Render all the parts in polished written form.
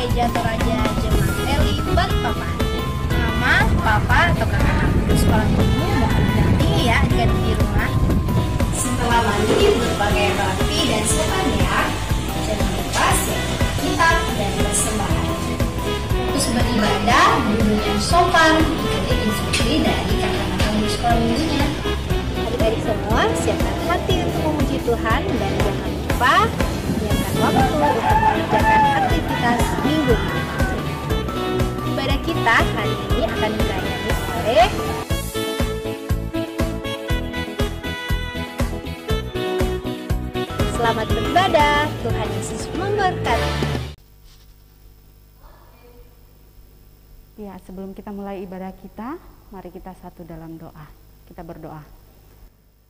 Gereja Toraja Jemaat Eli Balikpapan. Mama, papa, atau kakak guru sekolah minggu mohon didampingi ya adik-adik di rumah. Setelah mandi berbagai rapi dan sopannya, jangan lupa siapkan kitab dan persembahan. Terus beribadah duduk yang sopan, ikuti instruksi dari kakak-kakak guru sekolah minggunya. Adik-adik semua siapkan hati untuk memuji Tuhan dan jangan lupa sediakan waktu untuk mengerjakan aktivitas minggu. Ibadah kita hari ini akan dilayani oleh Selamat beribadah, Tuhan Yesus memberkati. Ya, sebelum kita mulai ibadah kita, mari kita satu dalam doa. Kita berdoa.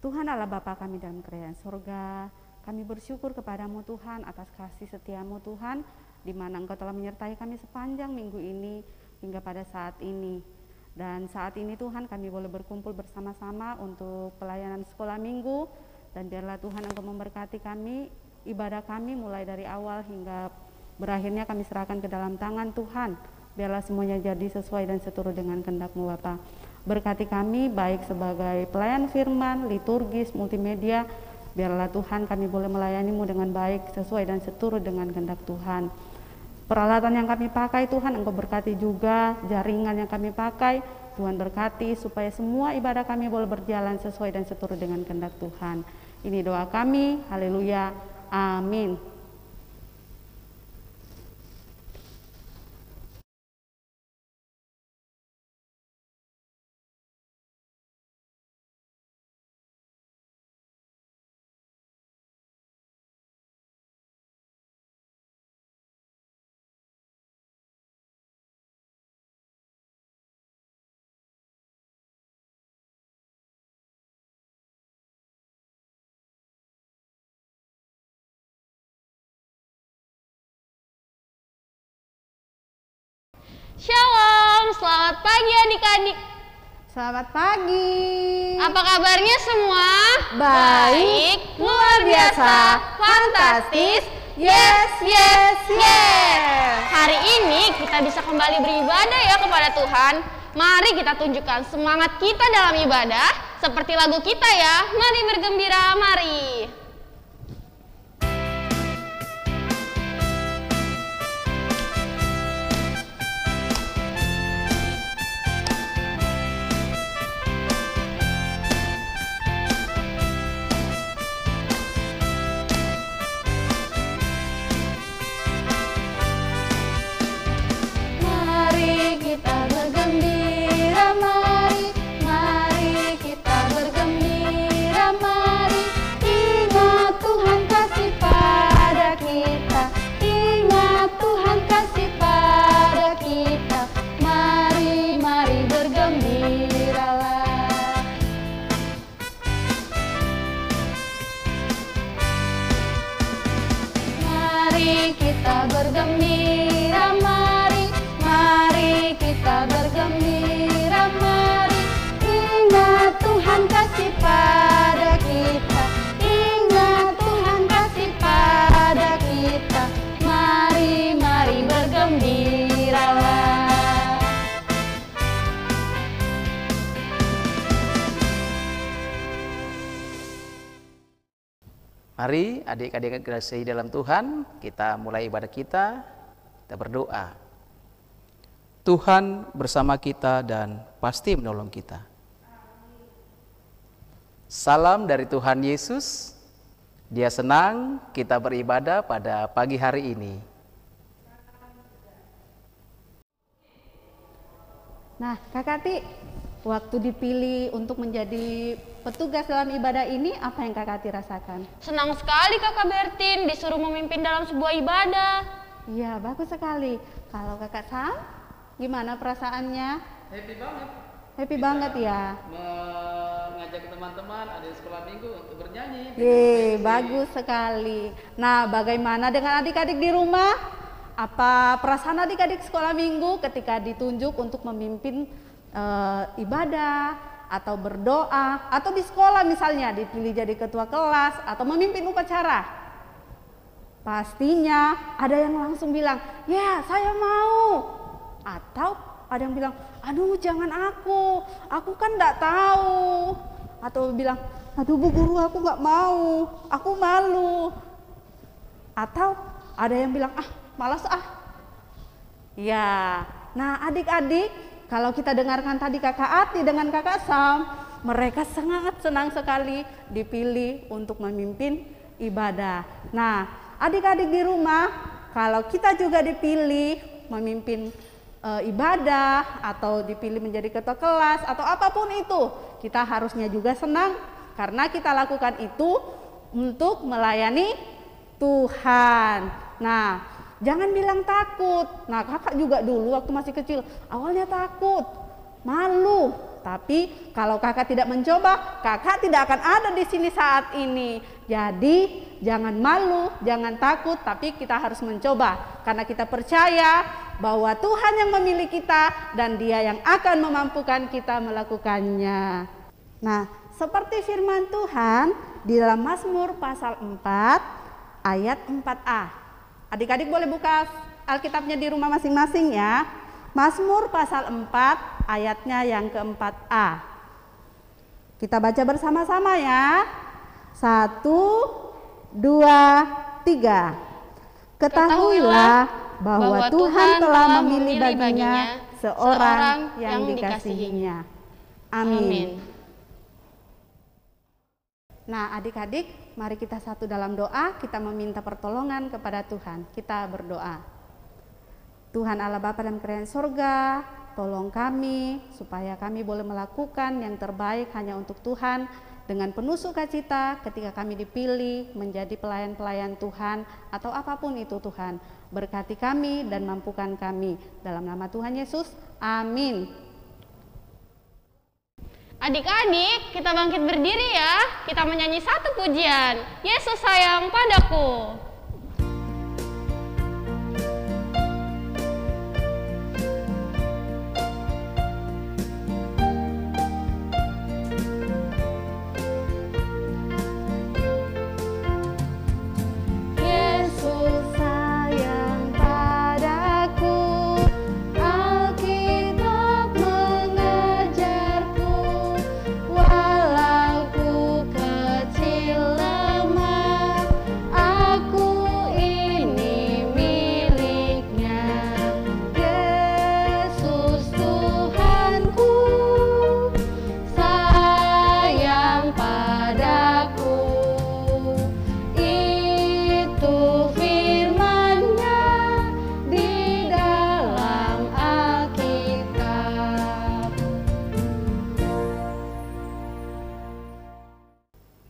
Tuhan Allah Bapa kami dalam kerajaan surga, kami bersyukur kepadamu Tuhan atas kasih setiamu Tuhan, di mana Engkau telah menyertai kami sepanjang minggu ini hingga pada saat ini. Dan saat ini Tuhan kami boleh berkumpul bersama-sama untuk pelayanan sekolah minggu, dan biarlah Tuhan Engkau memberkati kami, ibadah kami mulai dari awal hingga berakhirnya kami serahkan ke dalam tangan Tuhan. Biarlah semuanya jadi sesuai dan seturut dengan kehendak-Mu Bapa. Berkati kami baik sebagai pelayan firman, liturgis, multimedia. Biarlah Tuhan kami boleh melayani-Mu dengan baik sesuai dan seturut dengan kehendak Tuhan. Peralatan yang kami pakai Tuhan Engkau berkati juga, jaringan yang kami pakai Tuhan berkati supaya semua ibadah kami boleh berjalan sesuai dan seturut dengan kehendak Tuhan. Ini doa kami, haleluya, amin. Shalom, selamat pagi adik-adik. Selamat pagi. Apa kabarnya semua? Baik, luar biasa, fantastis, yes, yes, yes. Hari ini kita bisa kembali beribadah ya kepada Tuhan. Mari kita tunjukkan semangat kita dalam ibadah seperti lagu kita ya. Mari bergembira, mari. Kita bergembira, mari, mari kita bergembira, mari. Ingat Tuhan kasih pada kita, ingat Tuhan kasih pada kita. Mari, mari bergembiralah. Mari kita bergembira, mari. Mari kita bergembira, mari. Ingat Tuhan kasih pada kita, ingat Tuhan kasih pada kita. Mari, mari bergembiralah. Mari adik-adik kasih dalam Tuhan, kita mulai ibadah kita berdoa. Tuhan bersama kita dan pasti menolong kita. Salam dari Tuhan Yesus. Dia senang kita beribadah pada pagi hari ini. Nah, Kakak Ti, waktu dipilih untuk menjadi petugas dalam ibadah ini, apa yang Kakak Ti rasakan? Senang sekali Kakak Bertin disuruh memimpin dalam sebuah ibadah. Iya, bagus sekali. Kalau Kakak Sam, gimana perasaannya? Happy banget. Happy banget ya. Mengajak teman-teman ada di sekolah minggu untuk bernyanyi. Bagus sekali. Nah, bagaimana dengan adik-adik di rumah? Apa perasaan adik-adik sekolah minggu ketika ditunjuk untuk memimpin ibadah atau berdoa, atau di sekolah misalnya dipilih jadi ketua kelas atau memimpin upacara? Pastinya ada yang langsung bilang, ya saya mau. Atau ada yang bilang, aduh jangan aku kan enggak tahu. Atau bilang, aduh Bu Guru aku nggak mau, aku malu. Atau ada yang bilang, malas Ya, nah adik-adik, kalau kita dengarkan tadi Kakak Ati dengan Kakak Sam, mereka sangat senang sekali dipilih untuk memimpin ibadah. Nah, adik-adik di rumah, kalau kita juga dipilih memimpin ibadah atau dipilih menjadi ketua kelas atau apapun itu, kita harusnya juga senang karena kita lakukan itu untuk melayani Tuhan. Nah, jangan bilang takut. Nah, kakak juga dulu waktu masih kecil awalnya takut, malu. Tapi kalau kakak tidak mencoba, kakak tidak akan ada di sini saat ini. Jadi jangan malu, jangan takut, tapi kita harus mencoba. Karena kita percaya bahwa Tuhan yang memilih kita dan Dia yang akan memampukan kita melakukannya. Nah, seperti firman Tuhan di dalam Mazmur pasal 4 ayat 4a. Adik-adik boleh buka Alkitabnya di rumah masing-masing ya. Mazmur pasal 4 ayatnya yang keempat-a. Kita baca bersama-sama ya. 1, 2, 3. Ketahuilah bahwa Tuhan telah memilih baginya seorang yang dikasihinya. Amin. Nah adik-adik, mari kita satu dalam doa, kita meminta pertolongan kepada Tuhan. Kita berdoa. Tuhan Allah Bapa dalam kerajaan sorga, tolong kami supaya kami boleh melakukan yang terbaik hanya untuk Tuhan dengan penuh sukacita ketika kami dipilih menjadi pelayan-pelayan Tuhan atau apapun itu Tuhan. Berkati kami dan mampukan kami. Dalam nama Tuhan Yesus, amin. Adik-adik, kita bangkit berdiri ya. Kita menyanyi satu pujian. Yesus sayang padaku.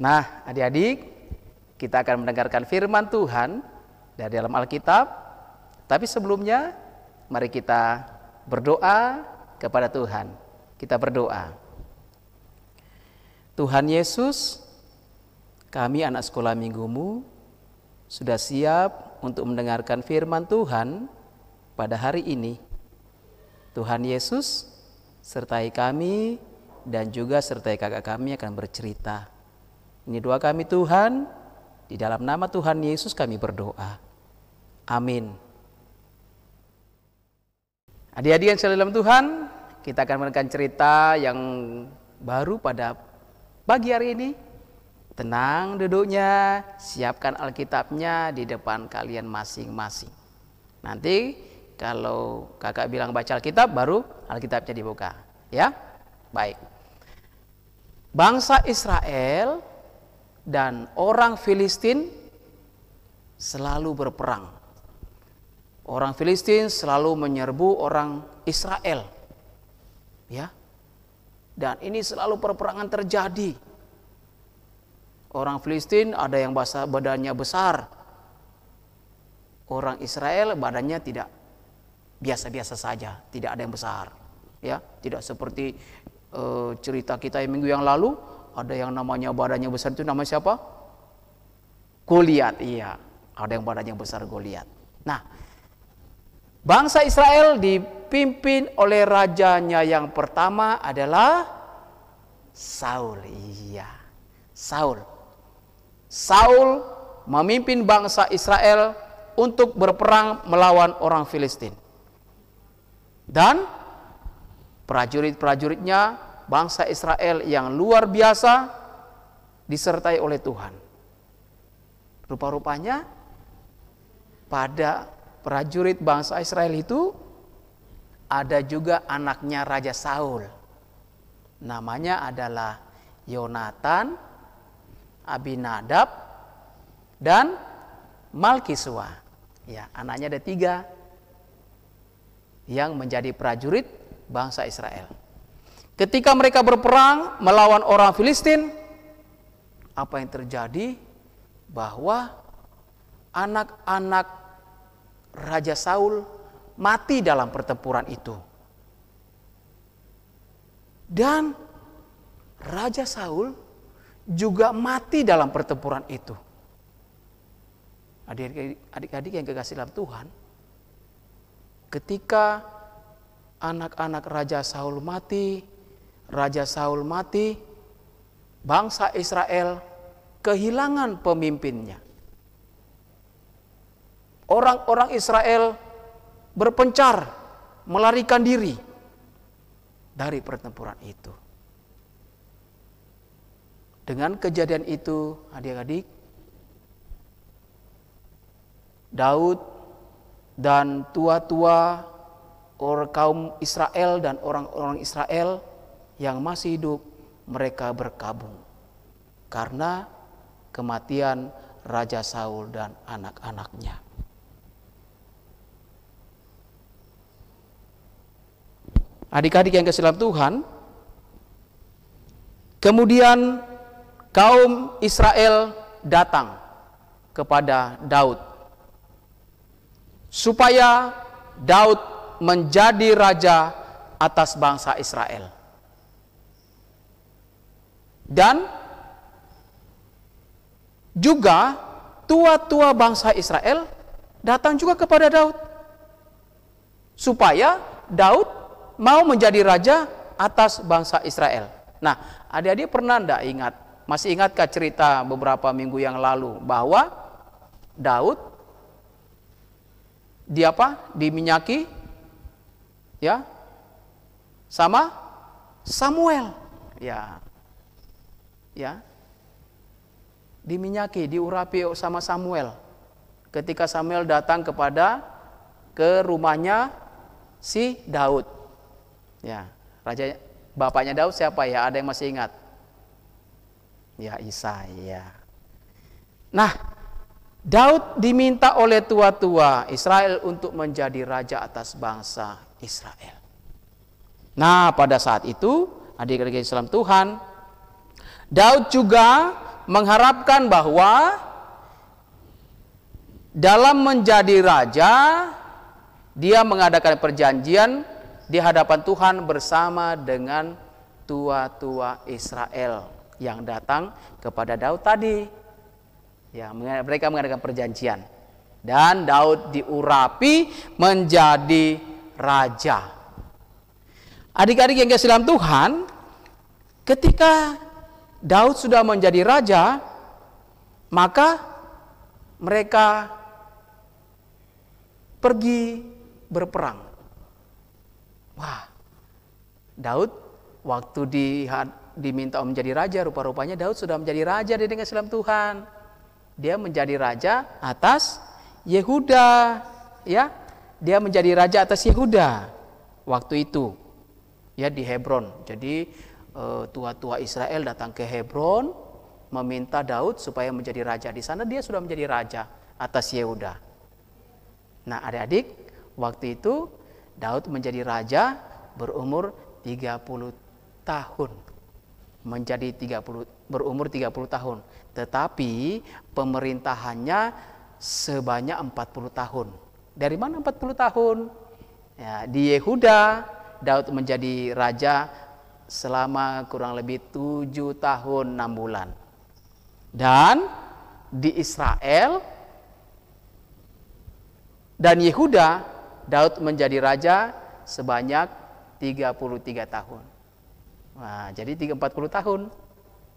Nah, adik-adik, kita akan mendengarkan firman Tuhan dari dalam Alkitab. Tapi sebelumnya, mari kita berdoa kepada Tuhan. Kita berdoa. Tuhan Yesus, kami anak sekolah minggumu sudah siap untuk mendengarkan firman Tuhan pada hari ini. Tuhan Yesus, sertai kami dan juga sertai kakak kami akan bercerita. Ini doa kami Tuhan, di dalam nama Tuhan Yesus kami berdoa. Amin. Adik-adik yang sekalian dalam Tuhan, kita akan mendengarkan cerita yang baru pada pagi hari ini. Tenang duduknya, siapkan Alkitabnya di depan kalian masing-masing. Nanti kalau kakak bilang baca Alkitab, baru Alkitabnya dibuka. Ya, baik. Bangsa Israel dan orang Filistin selalu berperang. Orang Filistin selalu menyerbu orang Israel. Ya. Dan ini selalu peperangan terjadi. Orang Filistin ada yang badannya besar. Orang Israel badannya tidak biasa-biasa saja, tidak ada yang besar. Ya, tidak seperti cerita kita yang minggu yang lalu. Ada yang namanya badannya besar, itu namanya siapa? Goliat. Iya, ada yang badannya besar, Goliat. Nah, bangsa Israel dipimpin oleh rajanya yang pertama adalah Saul. Iya, Saul memimpin bangsa Israel untuk berperang melawan orang Filistin. Dan prajurit-prajuritnya bangsa Israel yang luar biasa disertai oleh Tuhan. Rupa-rupanya pada prajurit bangsa Israel itu ada juga anaknya Raja Saul. Namanya adalah Yonatan, Abinadab, dan Malkisua. Ya, anaknya ada 3 yang menjadi prajurit bangsa Israel. Ketika mereka berperang melawan orang Filistin, apa yang terjadi? Bahwa anak-anak Raja Saul mati dalam pertempuran itu. Dan Raja Saul juga mati dalam pertempuran itu. Adik-adik yang kekasih dalam Tuhan, ketika anak-anak Raja Saul mati, bangsa Israel kehilangan pemimpinnya. Orang-orang Israel berpencar, melarikan diri dari pertempuran itu. Dengan kejadian itu, adik-adik, Daud dan tua-tua orang kaum Israel dan orang-orang Israel yang masih hidup, mereka berkabung karena kematian Raja Saul dan anak-anaknya. Adik-adik yang kasih dalam Tuhan, kemudian kaum Israel datang kepada Daud supaya Daud menjadi raja atas bangsa Israel. Dan juga tua-tua bangsa Israel datang juga kepada Daud supaya Daud mau menjadi raja atas bangsa Israel. Nah, adik-adik pernah enggak ingat? Masih ingatkah cerita beberapa minggu yang lalu bahwa Daud diminyaki ya sama Samuel. Ya. Diminyaki, diurapi sama Samuel. Ketika Samuel datang ke rumahnya si Daud. Ya, bapaknya Daud siapa ya? Ada yang masih ingat? Ya, Isai ya. Nah, Daud diminta oleh tua-tua Israel untuk menjadi raja atas bangsa Israel. Nah, pada saat itu, adik-adik Islam Tuhan, Daud juga mengharapkan bahwa dalam menjadi raja, dia mengadakan perjanjian di hadapan Tuhan bersama dengan tua-tua Israel yang datang kepada Daud tadi. Ya, mereka mengadakan perjanjian dan Daud diurapi menjadi raja. Adik-adik yang kasih dalam Tuhan, ketika Daud sudah menjadi raja, maka mereka pergi berperang. Wah, Daud waktu diminta menjadi raja, rupa-rupanya Daud sudah menjadi raja di negeri Islam Tuhan. Dia menjadi raja atas Yehuda, ya. Dia menjadi raja atas Yehuda waktu itu, ya, di Hebron. Jadi tua-tua Israel datang ke Hebron meminta Daud supaya menjadi raja. Di sana dia sudah menjadi raja atas Yehuda. Nah, adik-adik, waktu itu Daud menjadi raja berumur 30 tahun. Berumur 30 tahun. Tetapi pemerintahannya sebanyak 40 tahun. Dari mana 40 tahun? Ya, di Yehuda Daud menjadi raja selama kurang lebih 7 tahun 6 bulan. Dan di Israel dan Yehuda Daud menjadi raja sebanyak 33 tahun. Nah, jadi 40 tahun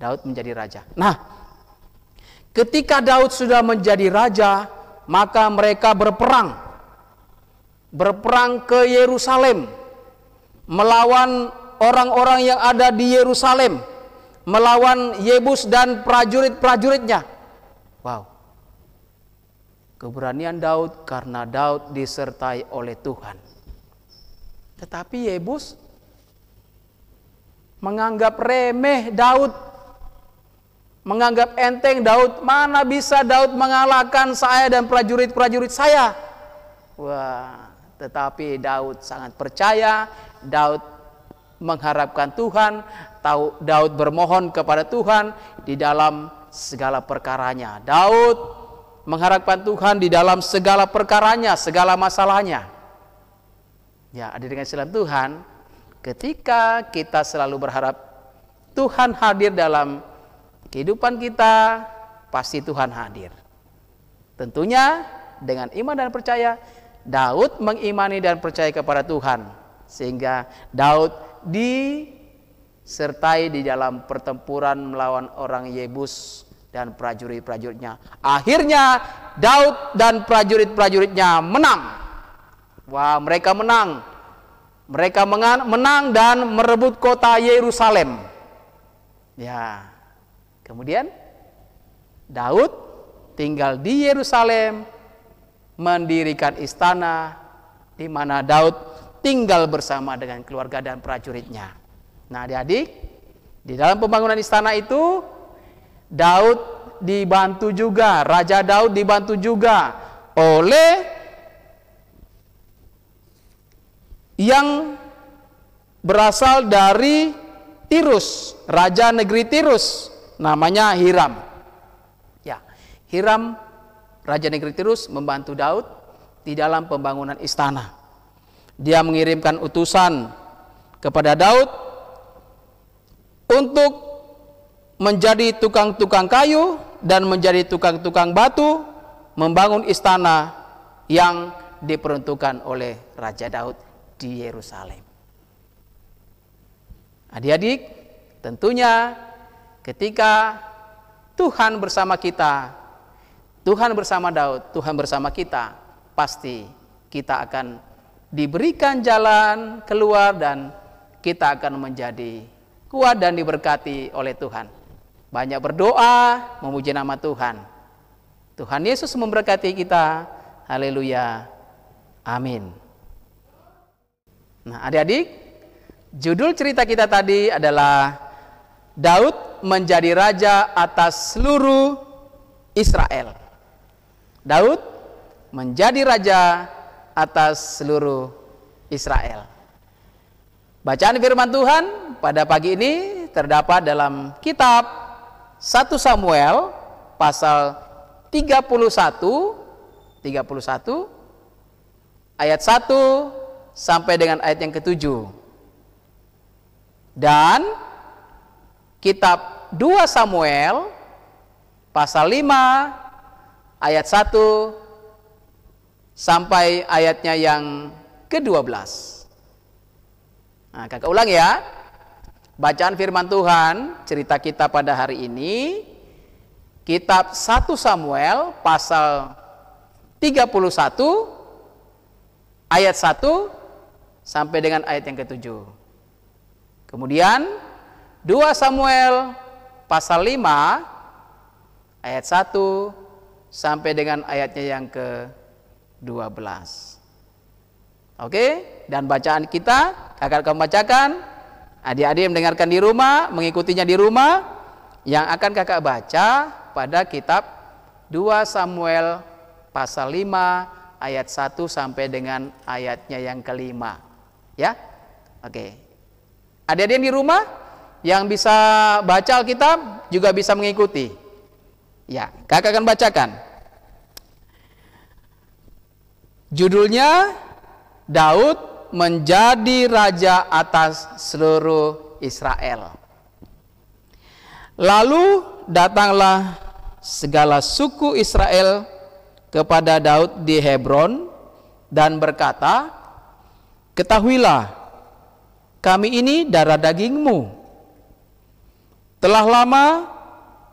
Daud menjadi raja. Nah, Ketika Daud sudah menjadi raja, maka mereka berperang ke Yerusalem, melawan orang-orang yang ada di Yerusalem, melawan Yebus dan prajurit-prajuritnya. Wow. Keberanian Daud karena Daud disertai oleh Tuhan. Tetapi Yebus menganggap remeh Daud, menganggap enteng Daud. Mana bisa Daud mengalahkan saya dan prajurit-prajurit saya? Wah, tetapi Daud sangat percaya, Daud mengharapkan Tuhan, Daud bermohon kepada Tuhan di dalam segala perkaranya. Daud mengharapkan Tuhan di dalam segala perkaranya, segala masalahnya. Ya, adik dengan salam Tuhan, ketika kita selalu berharap Tuhan hadir dalam kehidupan kita, pasti Tuhan hadir. Tentunya dengan iman dan percaya, Daud mengimani dan percaya kepada Tuhan, sehingga Daud disertai di dalam pertempuran melawan orang Yebus dan prajurit-prajuritnya. Akhirnya Daud dan prajurit-prajuritnya menang. Wah, mereka menang. Mereka menang dan merebut kota Yerusalem. Ya. Kemudian Daud tinggal di Yerusalem, mendirikan istana di mana Daud tinggal bersama dengan keluarga dan prajuritnya. Nah, adik-adik, di dalam pembangunan istana itu Daud dibantu juga, Raja Daud dibantu juga oleh yang berasal dari Tirus, raja negeri Tirus, namanya Hiram. Ya, Hiram, raja negeri Tirus, membantu Daud di dalam pembangunan istana. Dia mengirimkan utusan kepada Daud untuk menjadi tukang-tukang kayu dan menjadi tukang-tukang batu, membangun istana yang diperuntukkan oleh Raja Daud di Yerusalem. Adik-adik, tentunya ketika Tuhan bersama kita, Tuhan bersama Daud, Tuhan bersama kita, pasti kita akan diberikan jalan keluar dan kita akan menjadi kuat dan diberkati oleh Tuhan. Banyak berdoa, memuji nama Tuhan. Tuhan Yesus memberkati kita. Haleluya. Amin. Nah, adik-adik, judul cerita kita tadi adalah Daud menjadi raja atas seluruh Israel. Daud menjadi raja atas seluruh Israel. Bacaan firman Tuhan pada pagi ini terdapat dalam kitab 1 Samuel pasal 31 ayat 1 sampai dengan ayat yang ke-7. Dan kitab 2 Samuel pasal 5 ayat 1 sampai ayatnya yang ke-12. Nah, kakak ulang ya. Bacaan firman Tuhan, cerita kita pada hari ini, kitab 1 Samuel pasal 31 ayat 1 sampai dengan ayat yang ke-7. Kemudian 2 Samuel pasal 5 ayat 1 sampai dengan ayatnya yang ke-12. Oke, dan bacaan kita akan kami bacakan. Adik-adik yang mendengarkan di rumah, mengikutinya di rumah, yang akan kakak baca pada kitab 2 Samuel pasal 5 ayat 1 sampai dengan ayatnya yang ke-5. Ya, oke. Adik-adik yang di rumah yang bisa baca Alkitab juga bisa mengikuti. Ya, kakak akan bacakan. Judulnya Daud menjadi raja atas seluruh Israel. Lalu datanglah segala suku Israel kepada Daud di Hebron dan berkata, "Ketahuilah, kami ini darah dagingmu. Telah lama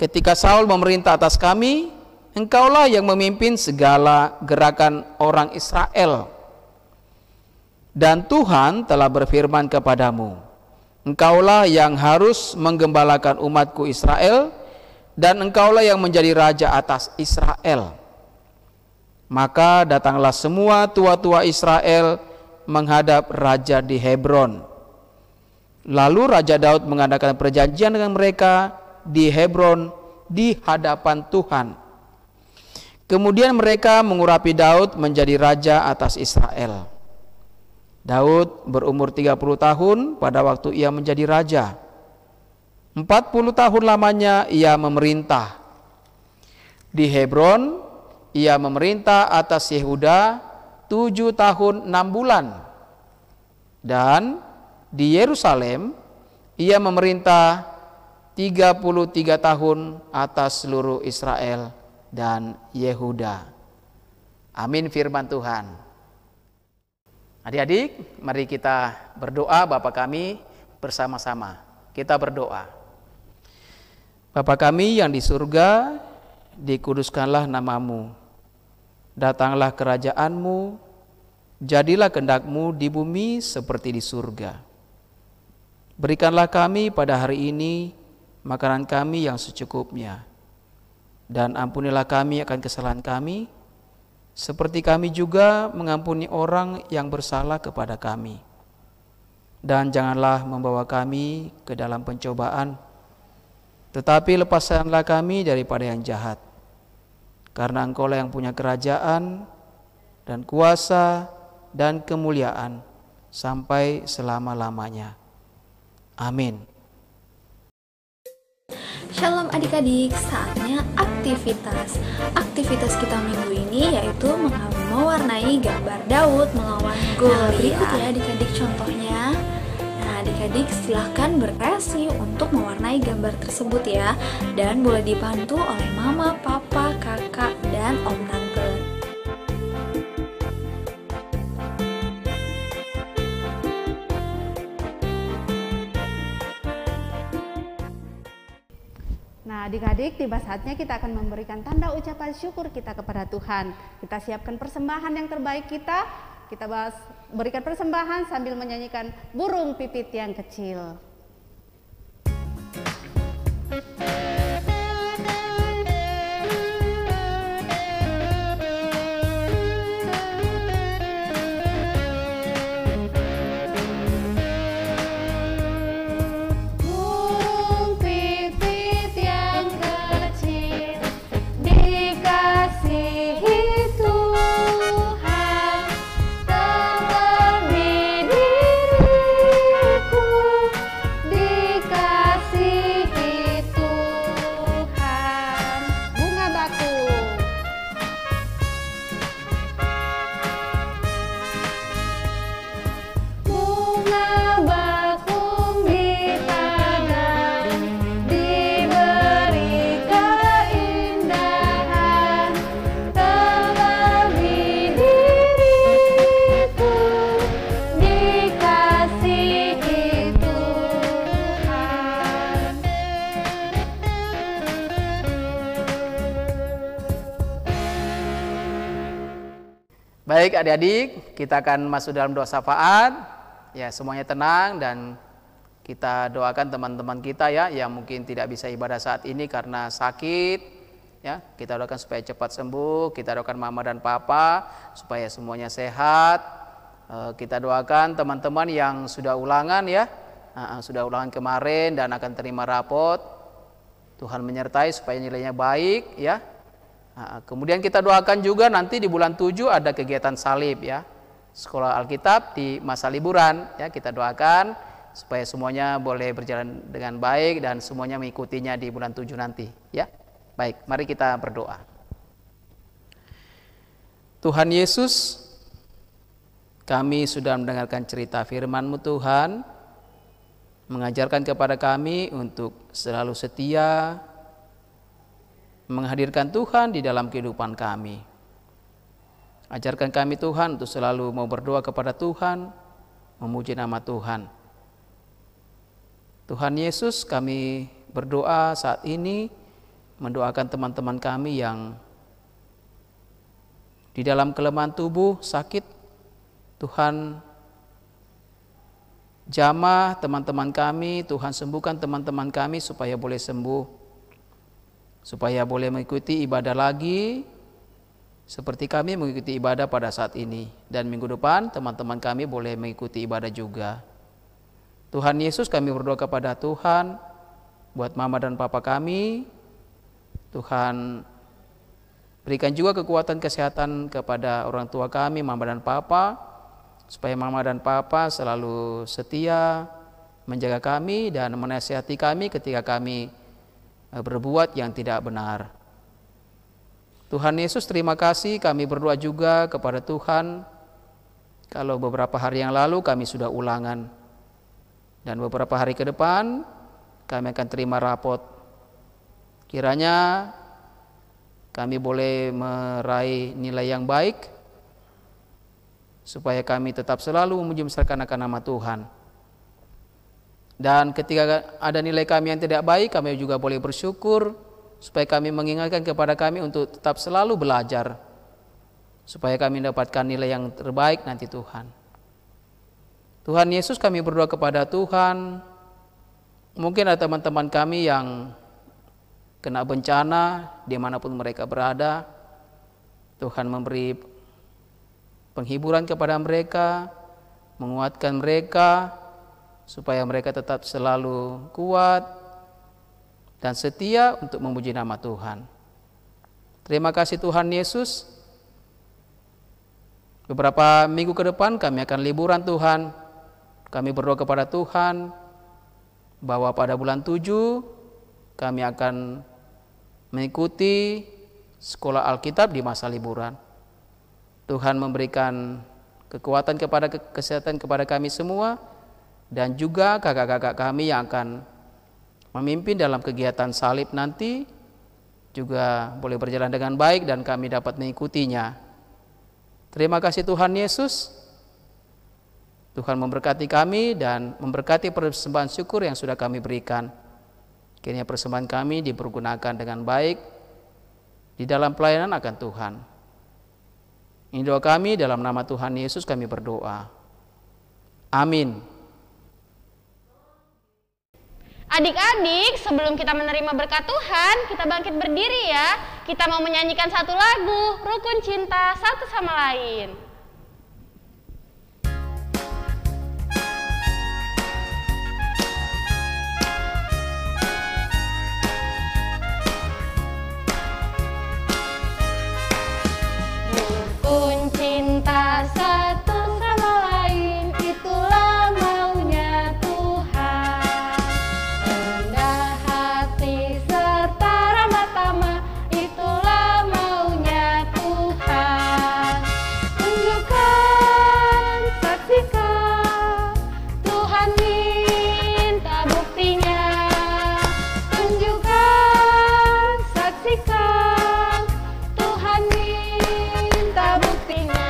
ketika Saul memerintah atas kami, engkaulah yang memimpin segala gerakan orang Israel. Dan Tuhan telah berfirman kepadamu, engkaulah yang harus menggembalakan umatku Israel, dan engkaulah yang menjadi raja atas Israel. Maka datanglah semua tua-tua Israel menghadap raja di Hebron. Lalu Raja Daud mengadakan perjanjian dengan mereka di Hebron di hadapan Tuhan. Kemudian mereka mengurapi Daud menjadi raja atas Israel. Daud berumur 30 tahun pada waktu ia menjadi raja. 40 tahun lamanya ia memerintah. Di Hebron ia memerintah atas Yehuda 7 tahun 6 bulan. Dan di Yerusalem ia memerintah 33 tahun atas seluruh Israel dan Yehuda. Amin firman Tuhan. Adik-adik, mari kita berdoa Bapa kami bersama-sama. Kita berdoa. Bapa kami yang di surga, dikuduskanlah namamu. Datanglah kerajaanmu, jadilah kehendak-mu di bumi seperti di surga. Berikanlah kami pada hari ini makanan kami yang secukupnya. Dan ampunilah kami akan kesalahan kami, seperti kami juga mengampuni orang yang bersalah kepada kami. Dan janganlah membawa kami ke dalam pencobaan, tetapi lepaskanlah kami daripada yang jahat. Karena Engkaulah yang punya kerajaan dan kuasa dan kemuliaan sampai selama-lamanya. Amin. Shalom adik-adik, saatnya aktivitas. Aktivitas kita minggu ini yaitu mewarnai gambar Daud melawan Goliat. Berikut ya adik-adik contohnya. Nah adik-adik silahkan berkreasi untuk mewarnai gambar tersebut ya. Dan boleh dibantu oleh mama, papa, kakak, dan om tante. Nah adik-adik, tiba saatnya kita akan memberikan tanda ucapan syukur kita kepada Tuhan. Kita siapkan persembahan yang terbaik kita berikan persembahan sambil menyanyikan burung pipit yang kecil. Baik adik-adik, kita akan masuk dalam doa syafaat. Ya, semuanya tenang dan kita doakan teman-teman kita ya yang mungkin tidak bisa ibadah saat ini karena sakit. Ya, kita doakan supaya cepat sembuh. Kita doakan mama dan papa supaya semuanya sehat. Kita doakan teman-teman yang sudah ulangan ya, sudah ulangan kemarin dan akan terima rapot. Tuhan menyertai supaya nilainya baik ya. Kemudian kita doakan juga nanti di bulan 7 ada kegiatan salib ya, sekolah Alkitab di masa liburan ya. Kita doakan supaya semuanya boleh berjalan dengan baik dan semuanya mengikutinya di bulan 7 nanti ya. Baik, mari kita berdoa. Tuhan Yesus, kami sudah mendengarkan cerita firman-Mu Tuhan, mengajarkan kepada kami untuk selalu setia menghadirkan Tuhan di dalam kehidupan kami. Ajarkan kami Tuhan untuk selalu mau berdoa kepada Tuhan, memuji nama Tuhan. Tuhan Yesus, kami berdoa saat ini mendoakan teman-teman kami yang di dalam kelemahan tubuh, sakit. Tuhan jamah teman-teman kami, Tuhan sembuhkan teman-teman kami supaya boleh sembuh, supaya boleh mengikuti ibadah lagi seperti kami mengikuti ibadah pada saat ini. Dan minggu depan teman-teman kami boleh mengikuti ibadah juga. Tuhan Yesus, kami berdoa kepada Tuhan buat mama dan papa kami. Tuhan berikan juga kekuatan kesehatan kepada orang tua kami, mama dan papa, supaya mama dan papa selalu setia menjaga kami dan menasihati kami ketika kami berbuat yang tidak benar. Tuhan Yesus, terima kasih, kami berdoa juga kepada Tuhan kalau beberapa hari yang lalu kami sudah ulangan dan beberapa hari ke depan kami akan terima rapot. Kiranya kami boleh meraih nilai yang baik supaya kami tetap selalu memuji akan nama Tuhan. Dan ketika ada nilai kami yang tidak baik, kami juga boleh bersyukur supaya kami mengingatkan kepada kami untuk tetap selalu belajar supaya kami mendapatkan nilai yang terbaik nanti Tuhan. Tuhan Yesus, kami berdoa kepada Tuhan, mungkin ada teman-teman kami yang kena bencana dimanapun mereka berada. Tuhan memberi penghiburan kepada mereka, menguatkan mereka supaya mereka tetap selalu kuat dan setia untuk memuji nama Tuhan. Terima kasih Tuhan Yesus. Beberapa minggu ke depan kami akan liburan Tuhan. Kami berdoa kepada Tuhan bahwa pada bulan 7 kami akan mengikuti sekolah Alkitab di masa liburan. Tuhan memberikan kekuatan kepada kesehatan kepada kami semua, dan juga kakak-kakak kami yang akan memimpin dalam kegiatan salib nanti juga boleh berjalan dengan baik dan kami dapat mengikutinya. Terima kasih Tuhan Yesus. Tuhan memberkati kami dan memberkati persembahan syukur yang sudah kami berikan. Kiranya persembahan kami dipergunakan dengan baik di dalam pelayanan akan Tuhan. Ini doa kami, dalam nama Tuhan Yesus kami berdoa. Amin. Adik-adik, sebelum kita menerima berkat Tuhan, kita bangkit berdiri ya. Kita mau menyanyikan satu lagu, Rukun Cinta Satu Sama Lain. Rukun cinta satu sama lain, itulah maunya Tuhan. Rendah hati serta ramah tamah, itulah maunya Tuhan. Tunjukkan, saksikan, Tuhan minta buktinya. Tunjukkan, saksikan, Tuhan minta buktinya.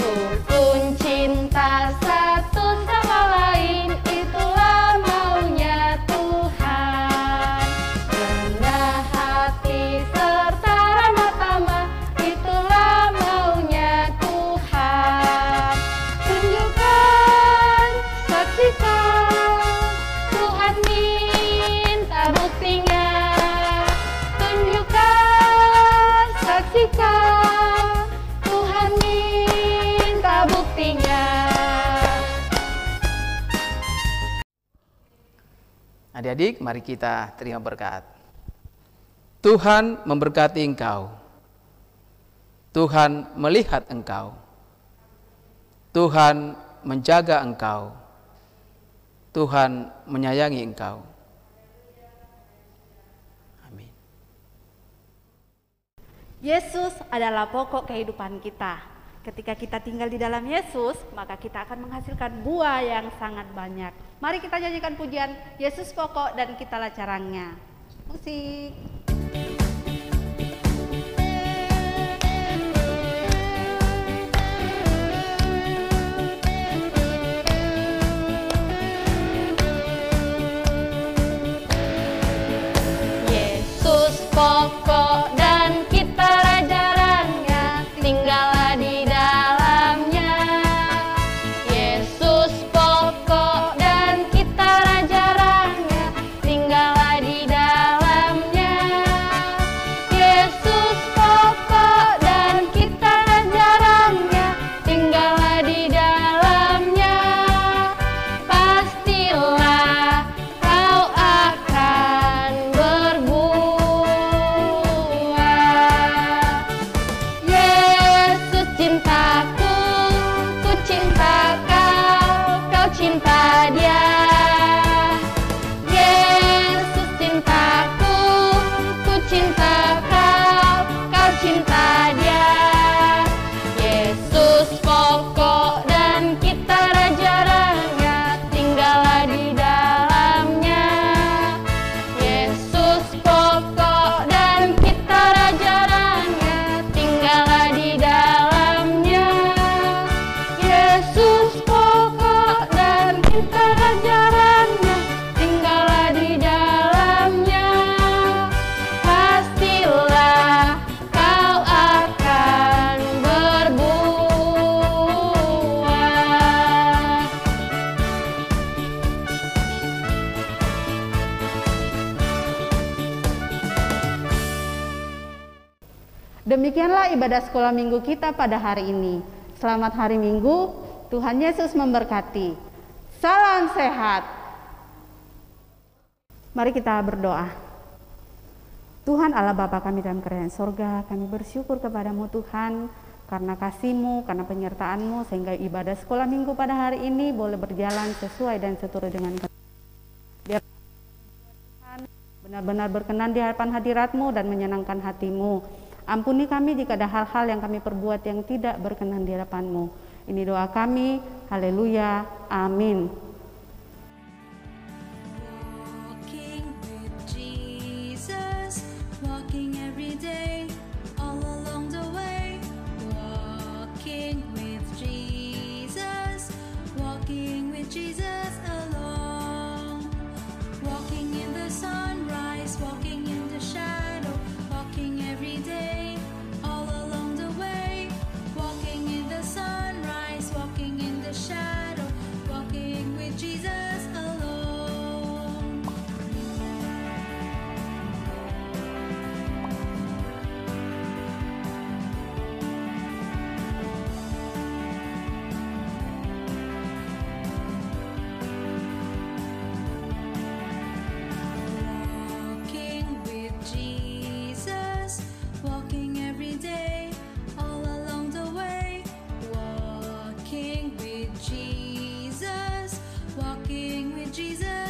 Rukun cinta satu sama lain, itulah maunya Tuhan. Rendah hati serta ramah tamah, itulah maunya Tuhan. Tunjukkan, saksikan, Tuhan minta buktinya. Tunjukkan, saksikan, Tuhan minta buktinya. Adik-adik, mari kita terima berkat. Tuhan memberkati engkau. Tuhan melihat engkau. Tuhan menjaga engkau. Tuhan menyayangi engkau. Amin. Yesus adalah pokok kehidupan kita. Ketika kita tinggal di dalam Yesus, maka kita akan menghasilkan buah yang sangat banyak. Mari kita nyanyikan pujian Yesus pokok dan kitalah carangnya. Musik. pokok dan kita raja-raja, tinggallah di dalamnya. Yesus pokok dan kita raja-raja, tinggallah di dalamnya. Yesus pokok dan kita raja-raja, tinggallah di dalamnya. Pastilah kau akan berbuah. Yesus cintaku, ku cinta kau, kau cinta Dia. Yesus cintaku, ku cinta kau, kau cinta Dia. Yesus pokok dan kita raja-raja, tinggallah di dalamnya. Yesus pokok dan kita raja-raja, tinggallah di dalamnya. Yesus pokok dan kita raja-raja, tinggallah di dalamnya. Pastilah kau akan berbuah. Demikianlah ibadah sekolah minggu kita pada hari ini. Selamat hari Minggu, Tuhan Yesus memberkati. Salam sehat. Mari kita berdoa. Tuhan Allah Bapa kami dalam kerajaan sorga, kami bersyukur kepadamu Tuhan, karena kasih-Mu, karena penyertaan-Mu, sehingga ibadah sekolah minggu pada hari ini boleh berjalan sesuai dan seturut dengan biar Tuhan benar-benar berkenan di hadapan hadirat-Mu dan menyenangkan hati-Mu. Ampuni kami jika ada hal-hal yang kami perbuat yang tidak berkenan di hadapan-Mu. Ini doa kami, haleluya, amin. Walking with Jesus, walking every day, all along the way. Walking with Jesus, walking with Jesus along. Walking in the sunrise, walking in the shadow, walking every day, all along the way. Walking in the sunrise, walking in the shadow, walking with Jesus alone. Walking with Jesus, walking every day, all along the way. Walking with Jesus, walking with Jesus